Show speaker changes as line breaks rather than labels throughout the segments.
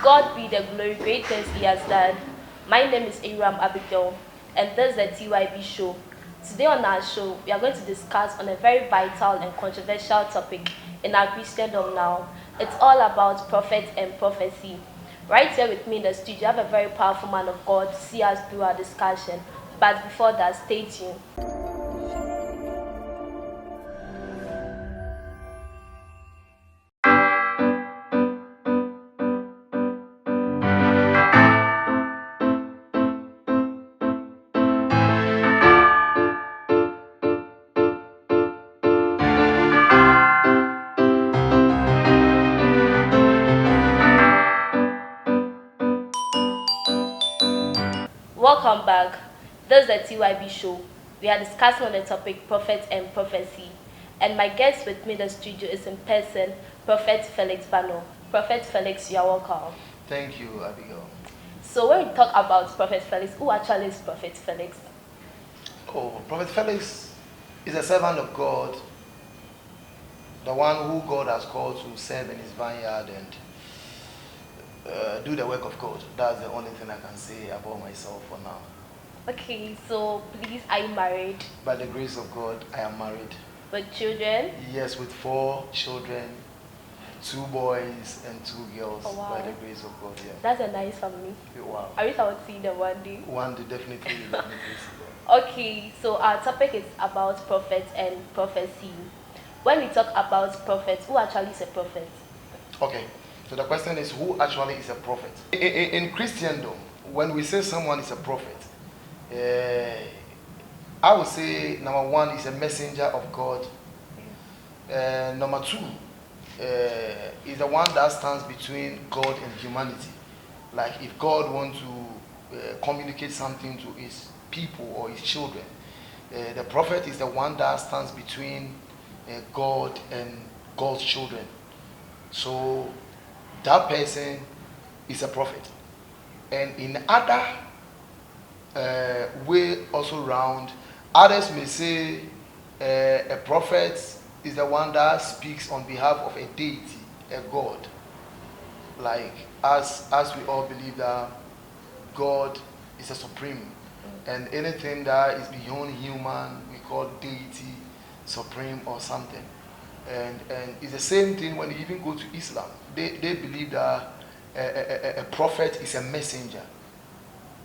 God be the glory, great things He has done. My name is Aram Abigail, and this is the T.Y.B Show. Today on our show, we are going to discuss on a very vital and controversial topic in our Christendom now. It's all about prophet and prophecy. Right here with me in the studio, I have a very powerful man of God to see us through our discussion. But before that, stay tuned. Welcome back. This is the T.Y.B Show. We are discussing on the topic prophet and prophecy. And my guest with me in the studio is in person, Prophet Felix Bano. Prophet Felix, you are welcome.
Thank you, Abigail.
So when we talk about Prophet Felix, who actually is Prophet Felix?
Oh, Prophet Felix is a servant of God, the one who God has called to serve in his vineyard and do the work of God. That's the only thing I can say about myself for now.
Okay, so please, are you married?
By the grace of God, I am married.
With children?
Yes, with 4 children, 2 boys and 2 girls.
Oh, wow.
By the grace of God, yeah.
That's a nice family.
Wow.
I wish I would see them one day.
One day, definitely see that.
Okay, so our topic is about prophet and prophecy. When we talk about prophets, who actually is a prophet?
Okay, so the question is, who actually is a prophet? In Christendom, when we say someone is a prophet, I would say number 1 is a messenger of God. Number 2 is the one that stands between God and humanity. Like if God wants to communicate something to his people or his children, the prophet is the one that stands between God and God's children. So that person is a prophet. And in other way also round, others may say a prophet is the one that speaks on behalf of a deity, a God. Like as we all believe that God is a supreme, and anything that is beyond human we call deity, supreme or something. And it's the same thing when you even go to Islam. They believe that a prophet is a messenger.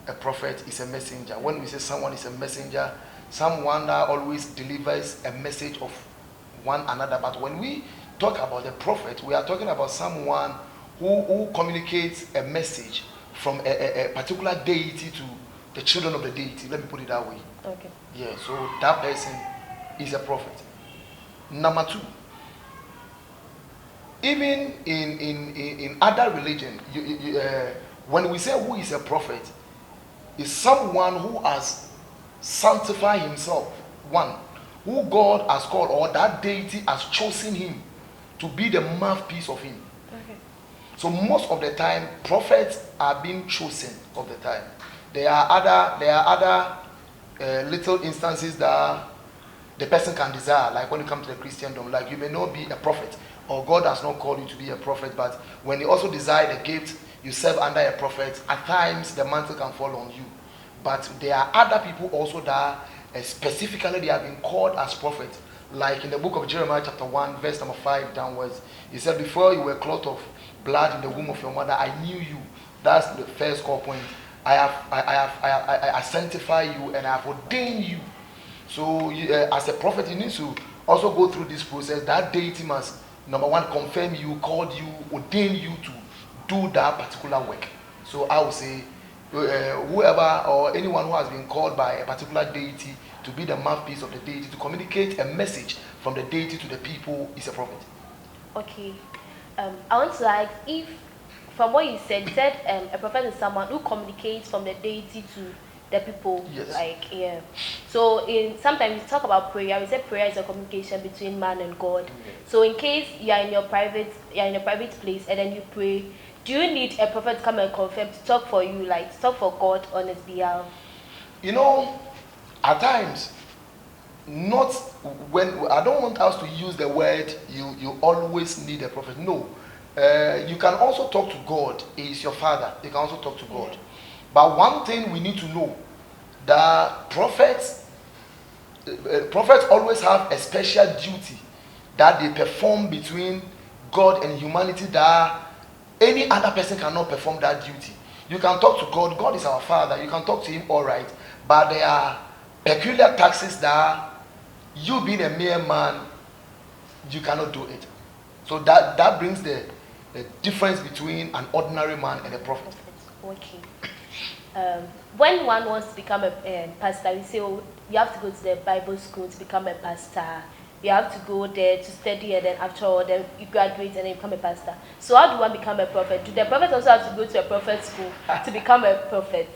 A prophet is a messenger. When we say someone is a messenger, someone that always delivers a message of one another. But when we talk about a prophet, we are talking about someone who communicates a message from a particular deity to the children of the deity. Let me put it that way.
Okay.
Yeah, so that person is a prophet. Number 2, even in other religion, when we say who is a prophet, is someone who has sanctified himself, one, who God has called, or that deity has chosen him to be the mouthpiece of him.
Okay.
So most of the time, prophets are being chosen of the time. There are other little instances that the person can desire, like when you come to the Christendom, like you may not be a prophet, or God has not called you to be a prophet, but when you also desire the gift, you serve under a prophet, at times the mantle can fall on you. But there are other people also that specifically they have been called as prophets. Like in the book of Jeremiah chapter 1, verse number 5 downwards, he said, before you were clothed of blood in the womb of your mother, I knew you. That's the first core point. I sanctify you and I have ordained you. So as a prophet, you need to also go through this process. That deity must, number 1, confirm you, called you, ordain you to do that particular work. So I would say, whoever or anyone who has been called by a particular deity to be the mouthpiece of the deity, to communicate a message from the deity to the people, is a prophet.
Okay. I want to ask if, from what you said, a prophet is someone who communicates from the deity to the people.
Yes.
Like, yeah. So sometimes we talk about prayer. We say prayer is a communication between man and God.
Yes.
So in case you are in your private place and then you pray, do you need a prophet to come and confirm, to talk for you, like to talk for God on his behalf?
You know, at times, not when I don't want us to use the word you always need a prophet. No, You can also talk to God. He is your father. You can also talk to God. But one thing we need to know, that prophets always have a special duty that they perform between God and humanity, that any other person cannot perform that duty. You can talk to God. God is our father. You can talk to him, all right. But there are peculiar taxes that you being a mere man, you cannot do it. So that brings the difference between an ordinary man and a prophet.
Okay. When one wants to become a pastor, we say, oh, you have to go to the Bible school to become a pastor. You have to go there to study, and then after all, then you graduate and then become a pastor. So how do one become a prophet? Do the prophets also have to go to a prophet school to become a prophet?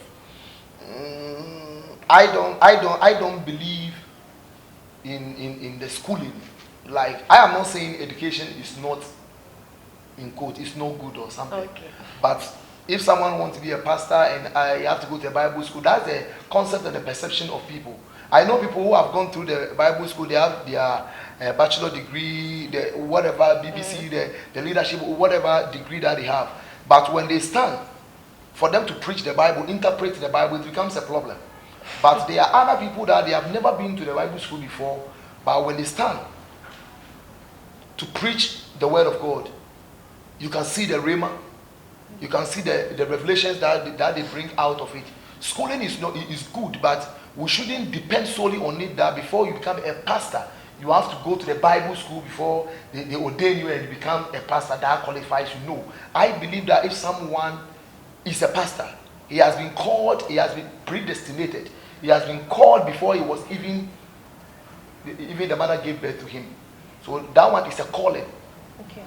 I don't believe in the schooling. Like, I am not saying education is not, in quote, it's no good or something.
Okay.
But if someone wants to be a pastor and I have to go to a Bible school, that's the concept and the perception of people. I know people who have gone through the Bible school, they have their bachelor degree, the whatever, BBC, the leadership, whatever degree that they have. But when they stand for them to preach the Bible, interpret the Bible, it becomes a problem. But there are other people that they have never been to the Bible school before, but when they stand to preach the word of God, you can see the rhema, you can see the revelations that they bring out of it. Schooling is good, but we shouldn't depend solely on it, that before you become a pastor, you have to go to the Bible school before they ordain you and you become a pastor. That qualifies you. No. I believe that if someone is a pastor, he has been called, he has been predestinated, he has been called before he was even the mother gave birth to him. So that one is a calling.
Okay.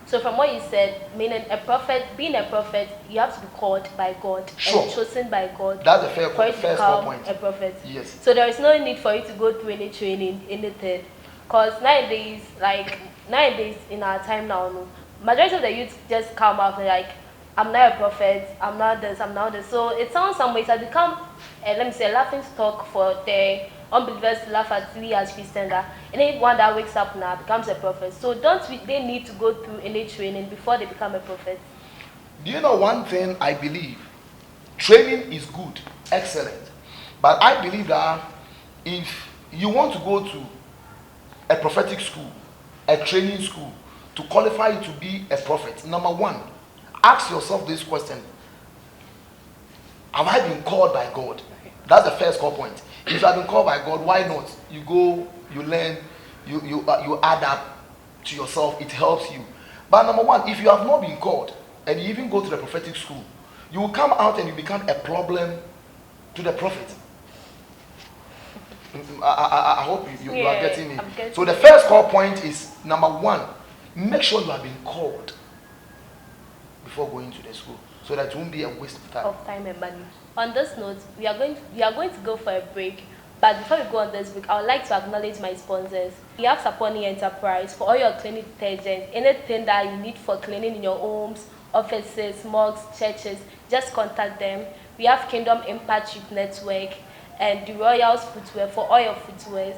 So from what you said, meaning a prophet, being a prophet, you have to be called by God and chosen by God.
That's the first point.
A prophet.
Yes.
So there is no need for you to go through any training, anything, because nowadays in our time now, majority of the youth just come out and like, I'm not a prophet, I'm not this, I'm not this. So it sounds some ways has become, let me say, a laughing stock for the unbelievers to laugh at we as Christians. And anyone that wakes up now becomes a prophet. So they need to go through any training before they become a prophet?
Do you know one thing I believe? Training is good, excellent. But I believe that if you want to go to a prophetic school, a training school, to qualify you to be a prophet, number one, ask yourself this question: have I been called by God? That's the first core point. If you have been called by God, why not? You go, you learn, you add up to yourself, it helps you. But number one, if you have not been called and you even go to the prophetic school, you will come out and you become a problem to the prophet. I hope you are getting me. So the first core point is, number one, make sure you have been called before going to the school, so that it won't be a waste of time.
Of time and money. On this note, we are going to go for a break. But before we go on this break, I would like to acknowledge my sponsors. We have Saponi Enterprise for all your cleaning detergents, anything that you need for cleaning in your homes, offices, mosques, churches. Just contact them. We have Kingdom Impact Youth Network and the Royals Footwear for all your footwears.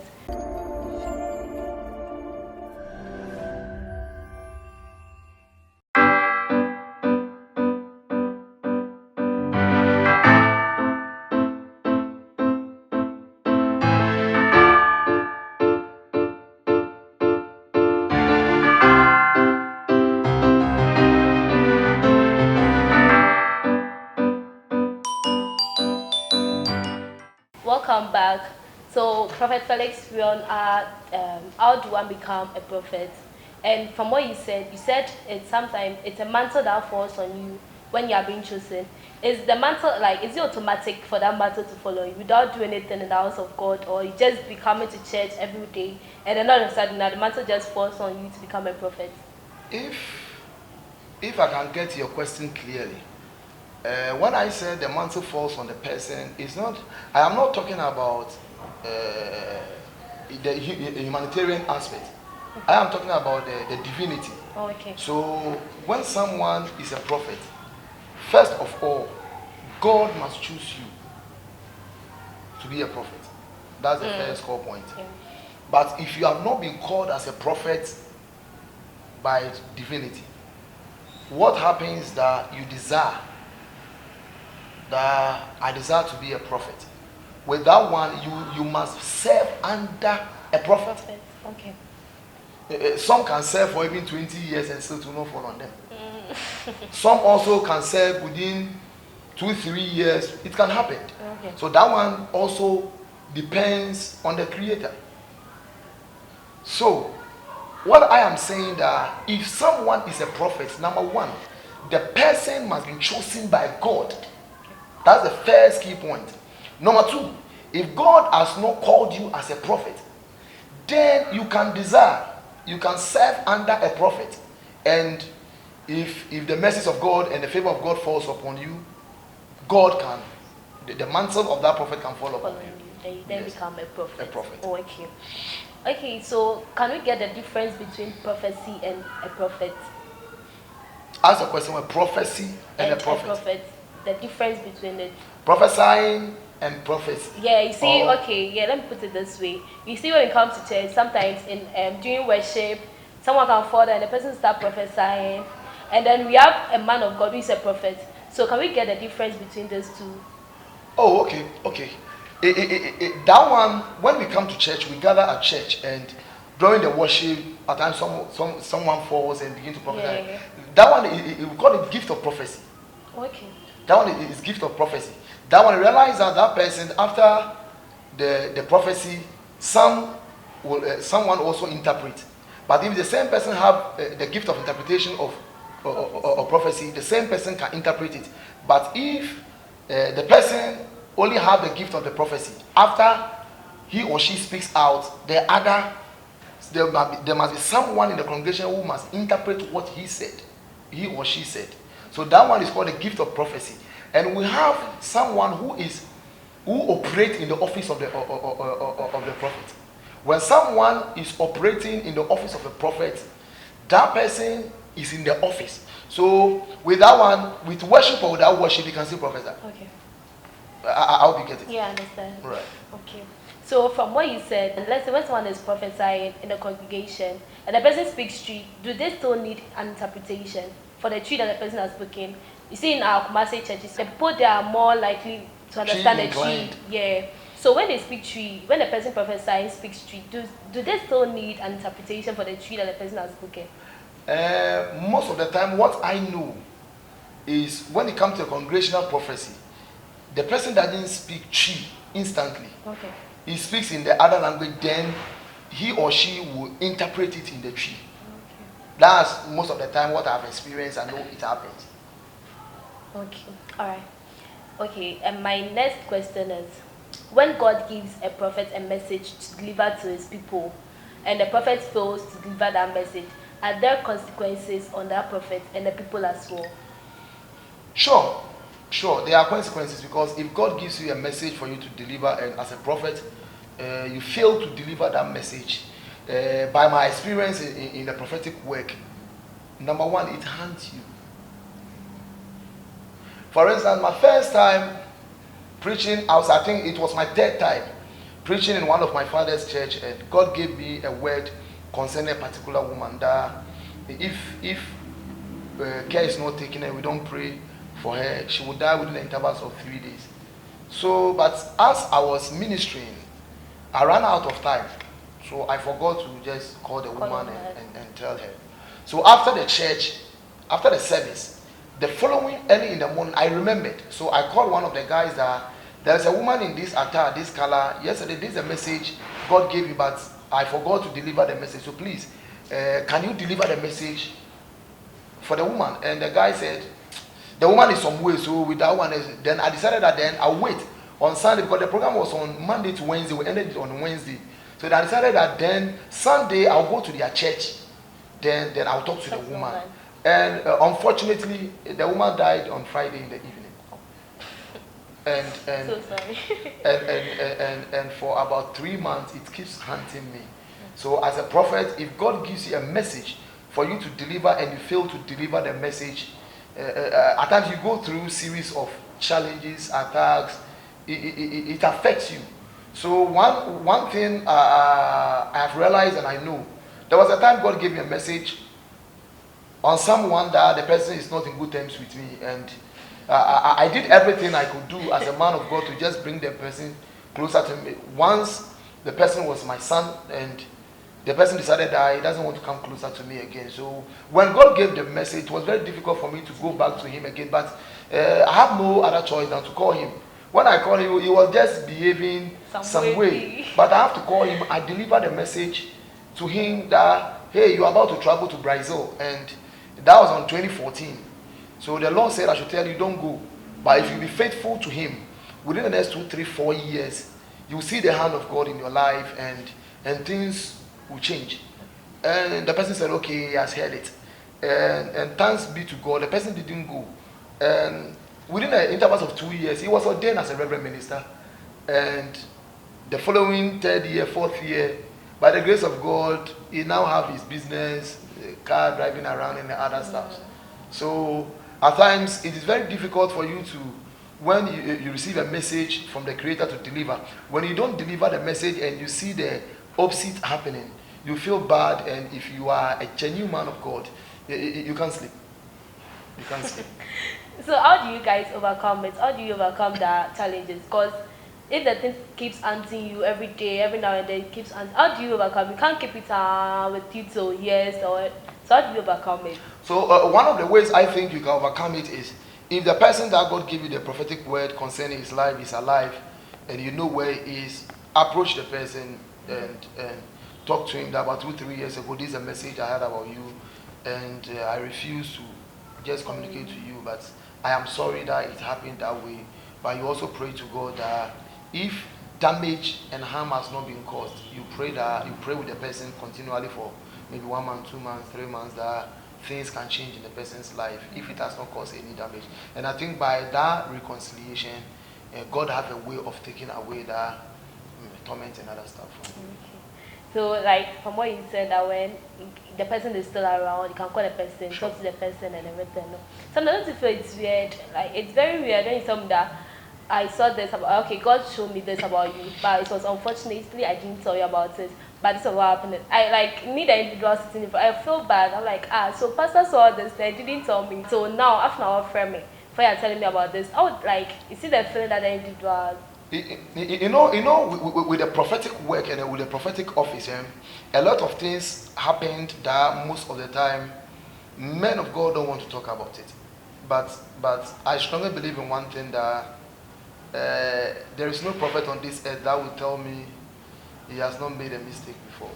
Welcome back. So, Prophet Felix, we on how do one become a prophet? And from what you said it's sometimes it's a mantle that falls on you when you are being chosen. Is the mantle is it automatic for that mantle to follow you without doing anything in the house of God, or you just be coming to church every day and then all of a sudden now the mantle just falls on you to become a prophet?
If I can get your question clearly, when I said the mantle falls on the person, I am not talking about the humanitarian aspect. I am talking about the divinity.
Oh, okay.
So when someone is a prophet, first of all, God must choose you to be a prophet. That's the first core point. Yeah. But if you have not been called as a prophet by divinity, what happens that you desire, that I desire to be a prophet. With that one, you must serve under a prophet.
Okay.
Some can serve for even 20 years and still to not fall on them. Some also can serve within 2-3 years. It can happen.
Okay.
So that one also depends on the creator. So what I am saying that if someone is a prophet, number one, the person must be chosen by God. That's the first key point. Number two, if God has not called you as a prophet, then you can desire, you can serve under a prophet. And if the message of God and the favor of God falls upon you, God can, the mantle of that prophet can fall upon you.
Then yes. Become a prophet.
A prophet.
Oh, okay. Okay, so can we get the difference between prophecy and a prophet?
Ask a question with prophecy and a prophet.
The difference between it.
Prophesying and prophecy.
Yeah, you see, okay, yeah, let me put it this way. You see, when it comes to church, sometimes in during worship, someone can fall and the person start prophesying, and then we have a man of God who is a prophet. So can we get the difference between those two?
Oh, okay. That one, when we come to church, we gather at church, and during the worship, at times someone falls and begin to prophesy.
Yeah.
That one, we call it gift of prophecy.
Okay.
That one is gift of prophecy. That one, realize that person, after the prophecy, someone also interpret. But if the same person have the gift of interpretation of prophecy, the same person can interpret it. But if the person only have the gift of the prophecy, after he or she speaks out, there must be someone in the congregation who must interpret what he or she said. So that one is called the gift of prophecy. And we have someone who operates in the office of the prophet. When someone is operating in the office of a prophet, that person is in the office. So with that one, with worship or without worship, you can still prophesy.
Okay.
I hope you get it.
Yeah, I understand.
Right.
Okay. So from what you said, let's say when someone is prophesying in a congregation and the person speaks tree, do they still need an interpretation for the tree that the person has spoken? You see, in our Kumasi churches, the people there are more likely to understand the tree. Yeah. So when they speak tree, when the person prophesying speaks tree, do they still need an interpretation for the tree that the person has spoken?
Most of the time, what I know is when it comes to a congregational prophecy, the person doesn't speak tree instantly.
Okay.
He speaks in the other language, then he or she will interpret it in the tree.
Okay.
That's most of the time what I've experienced. I know it happens.
Okay. All right. Okay. And my next question is, when God gives a prophet a message to deliver to his people, and the prophet fails to deliver that message, are there consequences on that prophet and the people as well?
Sure, there are consequences, because if God gives you a message for you to deliver, and as a prophet, you fail to deliver that message, by my experience in the prophetic work, number one, it haunts you. For instance, my first time preaching, I think it was my third time preaching in one of my father's church, and God gave me a word concerning a particular woman that if care is not taken and we don't pray for her, she would die within the intervals of 3 days. So, but as I was ministering, I ran out of time, so I forgot to just call the woman and tell her. So after the church, after the service, the following early in the morning, I remembered. So I called one of the guys that there's a woman in this attire, this color. Yesterday, this is a message God gave you, but I forgot to deliver the message. So please, can you deliver the message for the woman? And the guy said, the woman is some way. So with that one, then I decided that then I'll wait on Sunday, because the program was on Monday to Wednesday. We ended it on Wednesday. So I decided that then Sunday I'll go to their church. Then I'll talk to the woman. And unfortunately, the woman died on Friday in the evening. And
so sorry.
and for about 3 months, it keeps haunting me. So as a prophet, if God gives you a message for you to deliver and you fail to deliver the message, at times you go through series of challenges, attacks. It affects you. So one thing I have realized, and I know, there was a time God gave me a message on someone that the person is not in good terms with me, and I did everything I could do as a man of God to just bring the person closer to me. Once the person was my son, and the person decided that he doesn't want to come closer to me again. So when God gave the message, it was very difficult for me to go back to him again. But I have no other choice than to call him. When I called him, he was just behaving some way. But I have to call him. I delivered the message to him that, hey, you're about to travel to Brazil. And that was on 2014. So the Lord said, I should tell you, don't go. But if you be faithful to him, within the next 2, 3, 4 years, you will see the hand of God in your life, and things will change. And the person said, okay, he has heard it. And thanks be to God, the person didn't go. And within the intervals of 2 years, he was ordained as a reverend minister. And the following 3rd year, 4th year, by the grace of God, he now have his business, car driving around and the other stuff. So at times, it is very difficult for you to, when you receive a message from the Creator to deliver, when you don't deliver the message and you see the opposite happening, you feel bad. And if you are a genuine man of God, you can't sleep. You can't sleep.
So how do you guys overcome it? How do you overcome the challenges? Because if the thing keeps hunting you every day, every now and then, it keeps hunting, how do you overcome it? You can't keep it with you till years. So how do you overcome it?
So one of the ways I think you can overcome it is, if the person that God gave you the prophetic word concerning his life is alive, and you know where he is, approach the person and talk to him that about 2, 3 years ago, this is a message I heard about you, and I refuse to just communicate to you, but I am sorry that it happened that way. But you also pray to God that if damage and harm has not been caused, you pray with the person continually for maybe 1 month, 2 months, 3 months, that things can change in the person's life if it has not caused any damage. And I think by that reconciliation, God has a way of taking away that torment and other stuff.
Okay. So, like, from what you said, that when the person is still around, you can call the person,
Sure.
talk to the person and everything. Sometimes I feel it's weird. Like, it's very weird when you tell me that I saw this about, okay, God showed me this about you, but it was unfortunately I didn't tell you about it. But this is what happened. I like me the individual sitting in front. I feel bad. I'm like, so pastor saw this, they didn't tell me. So now after our friend for you telling me about this, I would like, you see the feeling that the individual.
You know, with the prophetic work and with the prophetic office, a lot of things happened that most of the time men of God don't want to talk about it. But I strongly believe in one thing, that there is no prophet on this earth that will tell me he has not made a mistake before.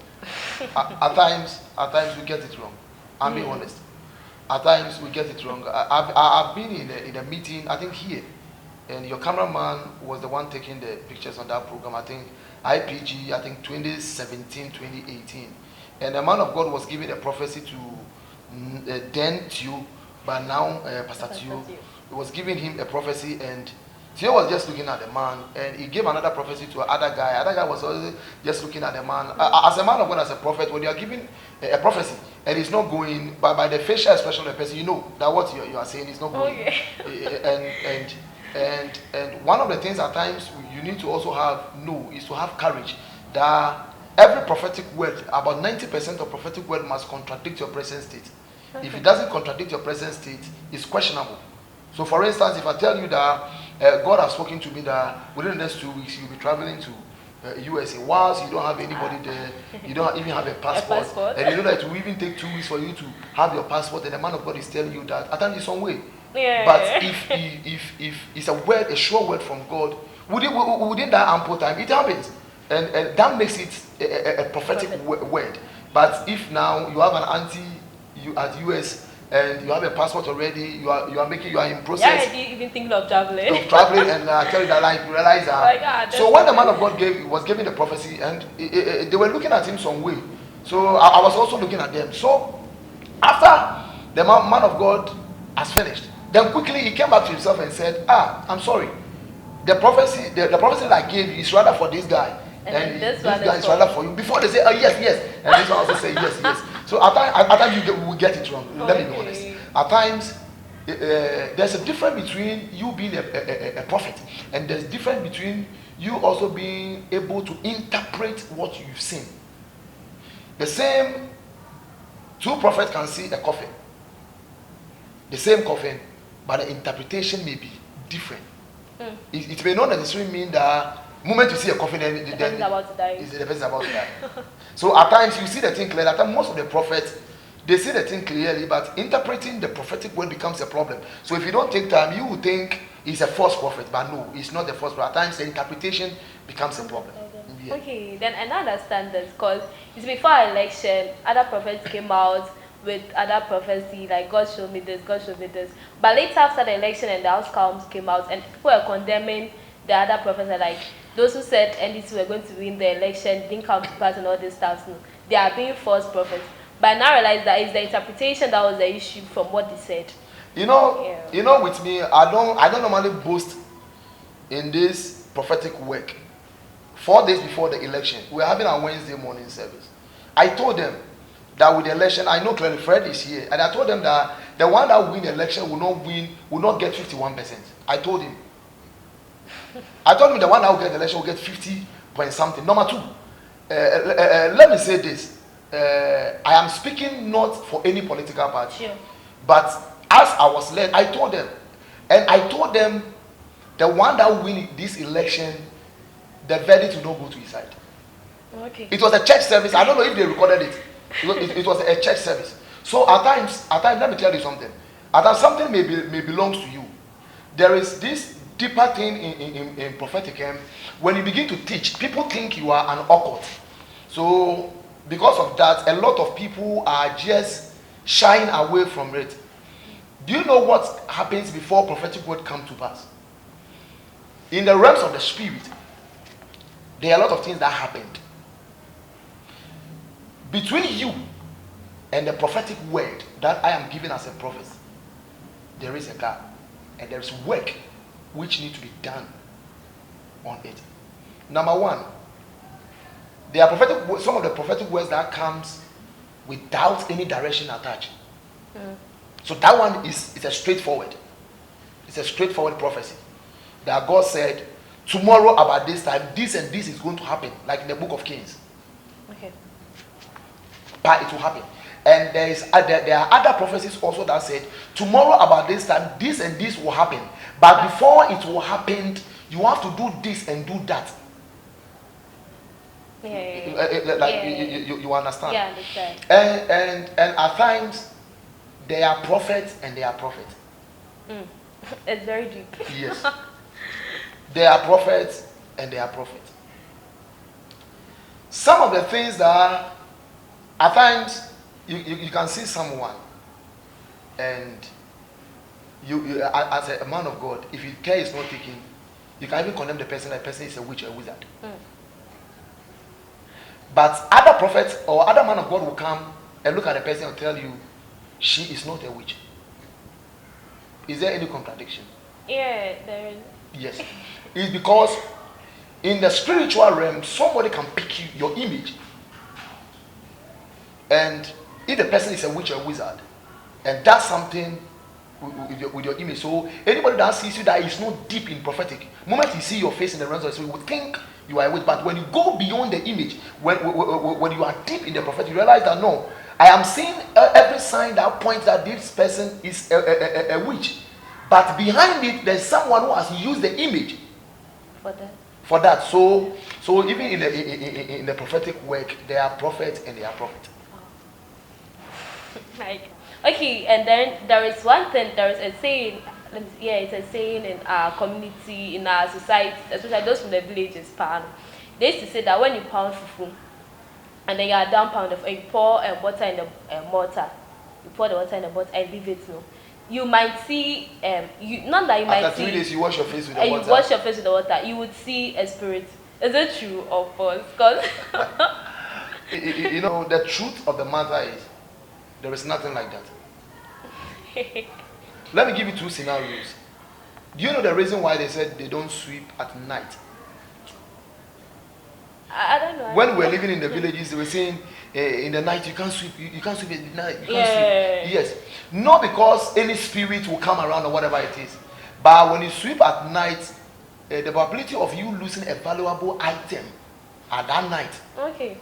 At times we get it wrong. I'm being honest. At times we get it wrong. I've been in a meeting, I think here, and your cameraman was the one taking the pictures on that program. I think IPG, I think 2017, 2018. And the man of God was giving a prophecy to then Tio, but now Pastor Tio. He was giving him a prophecy, and Tio was just looking at the man, and he gave another prophecy to another guy. Other guy was also just looking at the man. As a man of God, as a prophet, when you are giving a prophecy and it's not going, by the facial expression of the person, you know that what you are saying is not going. Okay. And one of the things at times you need to also is to have courage. That every prophetic word, about 90% of prophetic word must contradict your present state. Okay. If it doesn't contradict your present state, it's questionable. So for instance, if I tell you that God has spoken to me that within the next 2 weeks you'll be traveling to USA, whilst you don't have anybody there, you don't even have a passport, and you know that it will even take 2 weeks for you to have your passport, and the man of God is telling you that at times it's some way. Yeah. But if it's a word, a sure word from God, within that ample time, it happens, and that makes it a prophetic word. But if now you have an auntie you at US and you have a passport already, you are in process.
Yeah, I didn't even think of traveling.
And I tell you that, like, you realize that. So when the man of God was giving the prophecy, and they were looking at him some way, so I was also looking at them. So after the man of God has finished, then quickly he came back to himself and said, I'm sorry, the prophecy that I gave you is rather for this guy, and this guy is rather for you. Before they say, yes, and this one also say yes. So at times we will get it wrong. Let me be honest. At times there's a difference between you being a prophet, and there's a difference between you also being able to interpret what you've seen. The same two prophets can see a coffin, the same coffin, but the interpretation may be different. It may not necessarily mean that moment you see a coffin, then
the person is about to die.
The person is about to die. So at times you see the thing clearly. At times most of the prophets, they see the thing clearly, but interpreting the prophetic word becomes a problem. So if you don't take time, you will think it's a false prophet, but no, it's not a false prophet. At times the interpretation becomes a problem. Yeah.
Okay, then I now understand this because it's before our election, other prophets came out with other prophecy like God showed me this, God showed me this. But later after the election and the outcomes came out and people were condemning the other prophets, like those who said NDC were going to win the election didn't come to pass and all this stuff. No, they are being false prophets. But I now realize that it's the interpretation that was the issue from what they said.
You know, with me, I don't normally boast in this prophetic work. 4 days before the election, we were having our Wednesday morning service. I told them that with the election, I know clearly Fred is here, and I told them that the one that will win the election will not get 51%. I told him. I told him the one that will get the election will get 50 point something. Number two, let me say this. I am speaking not for any political party,
Sure.
but as I was led, I told them, and I told them the one that will win this election, the verdict will not go to his side.
Okay.
It was a church service. I don't know if they recorded it. It was a church service. So at times, let me tell you something. At times, something may belongs to you. There is this deeper thing in prophetic. When you begin to teach, people think you are an occult. So because of that, a lot of people are just shying away from it. Do you know what happens before prophetic word come to pass? In the realms of the spirit, there are a lot of things that happened. Between you and the prophetic word that I am giving as a prophet, there is a gap. And there is work which needs to be done on it. Number one, there are some of the prophetic words that comes without any direction attached. So that one is a straightforward. It's a straightforward prophecy. That God said, tomorrow about this time, this and this is going to happen, like in the book of Kings.
Okay.
But it will happen. And there are other prophecies also that said, tomorrow about this time, this and this will happen. But before it will happen, you have to do this and do that. You understand?
Yeah, I understand.
And at times, they are prophets and they are prophets.
It's very deep.
Yes. They are prophets and they are prophets. Some of the things that at times you can see someone and you as a man of God, if your care is not taken, you can even condemn the person is a witch or a wizard. But other prophets or other man of God will come and look at the person and tell you she is not a witch. Is there any contradiction?
Yeah, there is.
Yes. It's because in the spiritual realm, somebody can pick your image. And if the person is a witch or a wizard, and does something with your image, so anybody that sees you that is not deep in prophetic, the moment you see your face in the realms of the spirit, you would think you are a witch. But when you go beyond the image, when you are deep in the prophetic, you realize that no, I am seeing every sign that points that this person is a witch. But behind it, there's someone who has used the image for that. So even in the prophetic work, there are prophets and they are prophets.
Like, okay, and then there is one thing, there is a saying, it's a saying in our community, in our society, especially those from the villages, they used to say that when you pound fufu, and then you are down pound of, you pour water in the mortar, you pour the water in the mortar and leave it, you might see, not that you might see.
After 3 days, you wash your face with the water.
You wash your face with the water, you would see a spirit. Is it true or false? Because
the truth of the matter is, there is nothing like that. Let me give you 2 scenarios. Do you know the reason why they said they don't sweep at night?
I don't know.
When we were living in the villages, they were saying in the night you can't sweep. You can't sweep at night. You can't sweep. Yes, not because any spirit will come around or whatever it is, but when you sweep at night, the probability of you losing a valuable item at that night.
Okay.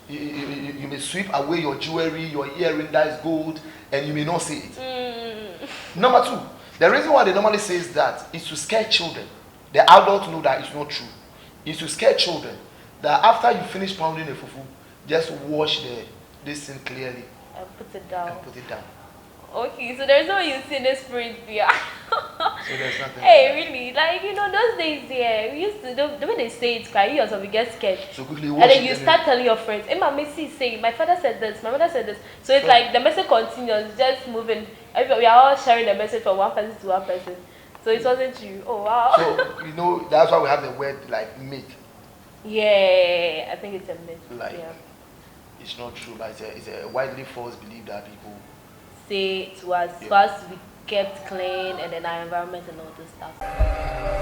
You may sweep away your jewelry, your earring that is gold, and you may not see it. Number two, the reason why they normally say that is to scare children. The adults know that it's not true. It's to scare children that after you finish pounding the fufu, just wash this thing clearly
And put it down.
and put it down.
Okay, so there's no use in the spirit beer.
So there's nothing.
Hey, really? Like, you know, those days there, we used to, the way they say it, cry, you yourself, we get scared.
So quickly wash
And then
it
you
and
start telling your friends, hey, my missy is saying, my father said this, my mother said this. So it's like the message continues, just moving. We are all sharing the message from one person to one person. So it wasn't true. Oh, wow.
So, you know, that's why we have the word like myth.
Yeah, I think it's a myth.
Like,
Yeah.
it's not true, but it's a widely false belief that people.
Say to us,
Yeah.
for us to be kept clean and then our environment and all this stuff.